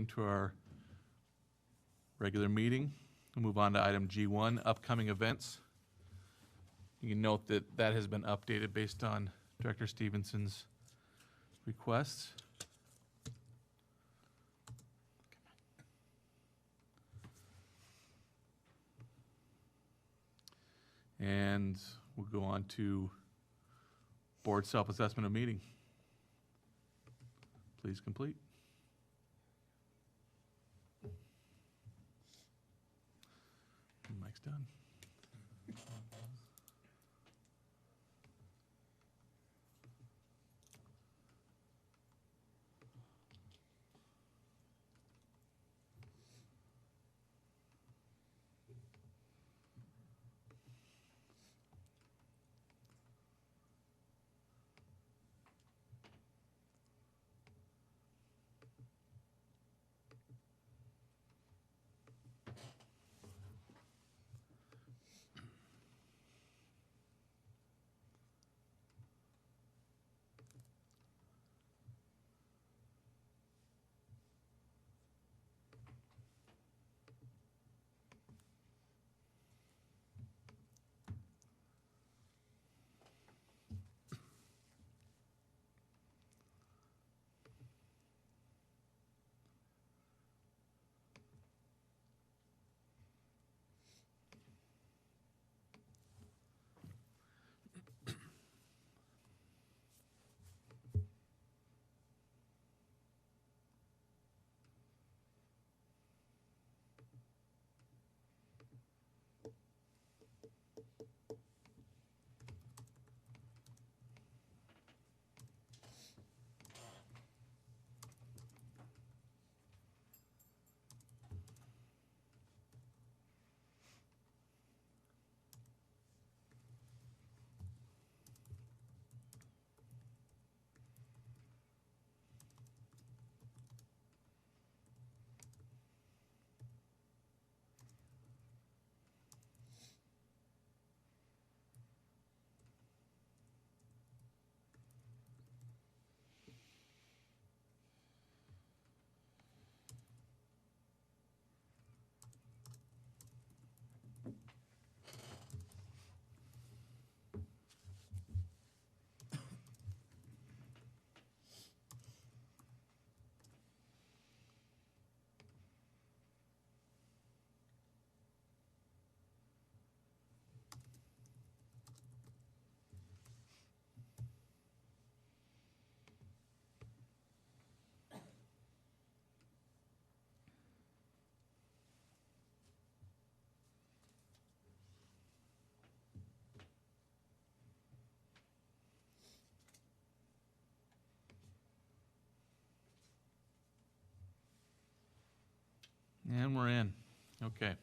To our regular meeting. We'll move on to item G1, upcoming events. You can note that that has been updated based on Director Stevenson's requests. And we'll go on to board self-assessment of meeting. Please complete. Mike's done. And we're in. Okay.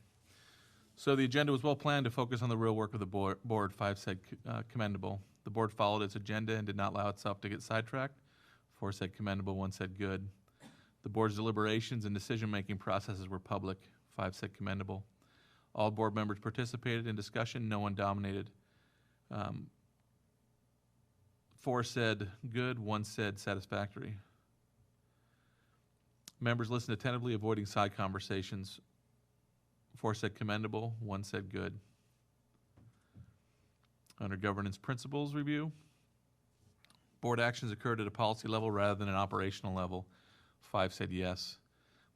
So the agenda was well planned to focus on the real work of the board. 5 said commendable. The board followed its agenda and did not allow itself to get sidetracked. 4 said commendable, 1 said good. The board's deliberations and decision-making processes were public. 5 said commendable. All board members participated in discussion. No one dominated. 4 said good, 1 said satisfactory. Members listened attentively, avoiding side conversations. 4 said commendable, 1 said good. Under governance principles review, board actions occurred at a policy level rather than an operational level. 5 said yes.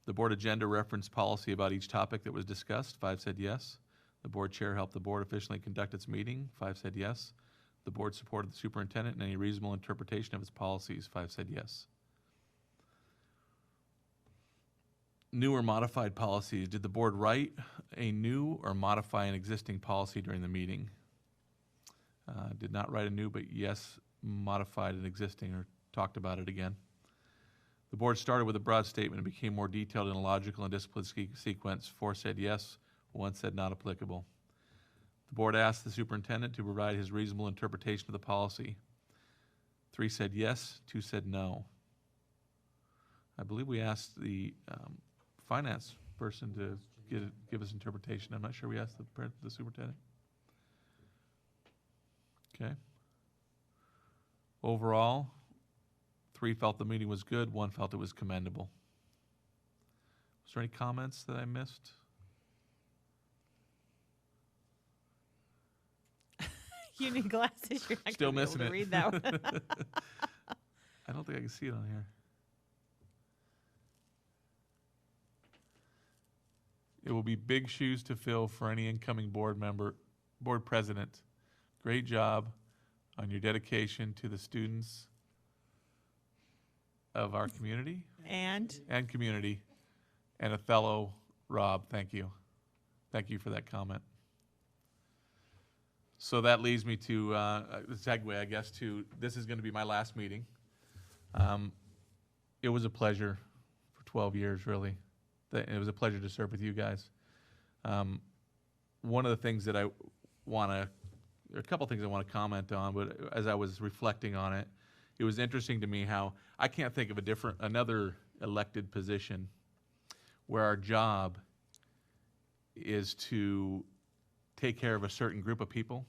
The board agenda referenced policy about each topic that was discussed. 5 said yes. The board chair helped the board efficiently conduct its meeting. 5 said yes. The board supported the superintendent in any reasonable interpretation of its policies. 5 said yes. New or modified policies. Did the board write a new or modify an existing policy during the meeting? Did not write a new, but yes, modified an existing or talked about it again. The board started with a broad statement and became more detailed in a logical and disciplined sequence. 4 said yes, 1 said not applicable. The board asked the superintendent to provide his reasonable interpretation of the policy. 3 said yes, 2 said no. I believe we asked the finance person to give us interpretation. I'm not sure we asked the superintendent. Okay. Overall, 3 felt the meeting was good, 1 felt it was commendable. there any comments that I missed? You need glasses. You're not Still going to be able missing to it. read that one. I don't think I can see it on here. It will be big shoes to fill for any incoming board president. Great job on your dedication to the students of our community And community. And Othello, Rob, thank you. Thank you for that comment. So that leads me to the segue, I guess, to this is going to be my last meeting. It was a pleasure for 12 years, really. It was a pleasure to serve with you guys. One of the things that I want to, there are a couple things I want to comment on, but as I was reflecting on it, it was interesting to me how I can't think of another elected position where our job is to take care of a certain group of people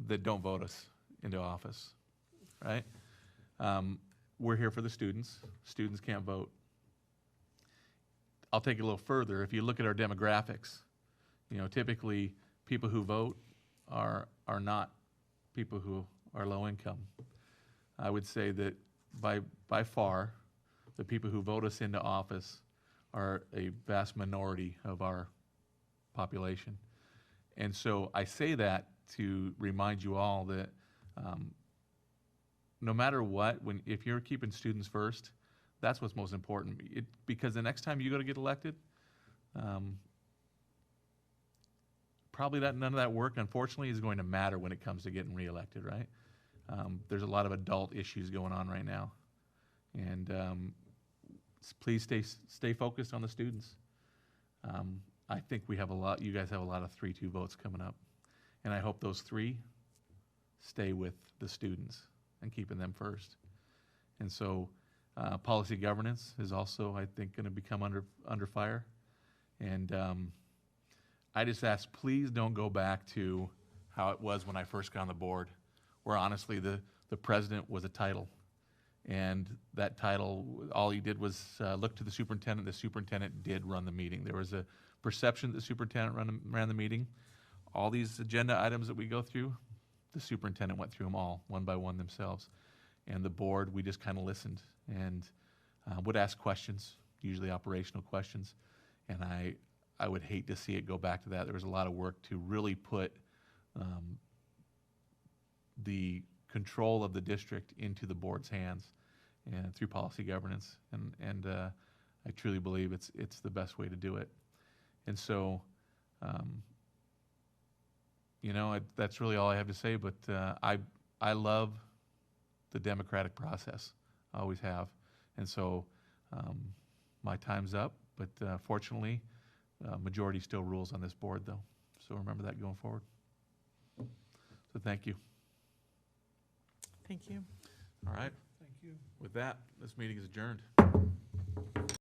that don't vote us into office, right? We're here for the students. Students can't vote. I'll take it a little further. If you look at our demographics, typically people who vote are not people who are low income. I would say that by far, the people who vote us into office are a vast minority of our population. And so I say that to remind you all that no matter what, if you're keeping students first, that's what's most important. Because the next time you go to get elected, probably none of that work, unfortunately, is going to matter when it comes to getting reelected, right? There's a lot of adult issues going on right now. And please stay focused on the students. I think you guys have a lot of 3-2 votes coming up. And I hope those 3 stay with the students and keeping them first. And so policy governance is also, I think, going to become under fire. And I just ask, please don't go back to how it was when I first got on the board, where honestly the president was a title. And that title, all he did was look to the superintendent. The superintendent did run the meeting. There was a perception that the superintendent ran the meeting. All these agenda items that we go through, the superintendent went through them all, one by one themselves. And the board, we just kind of listened and would ask questions, usually operational questions. And I would hate to see it go back to that. There was a lot of work to really put the control of the district into the board's hands and through policy governance. And I truly believe it's the best way to do it. And so, that's really all I have to say, but I love the democratic process. I always have. And so my time's up, but fortunately, majority still rules on this board, though. So remember that going forward. So thank you. thank you. All right. Thank you. With that, this meeting is adjourned.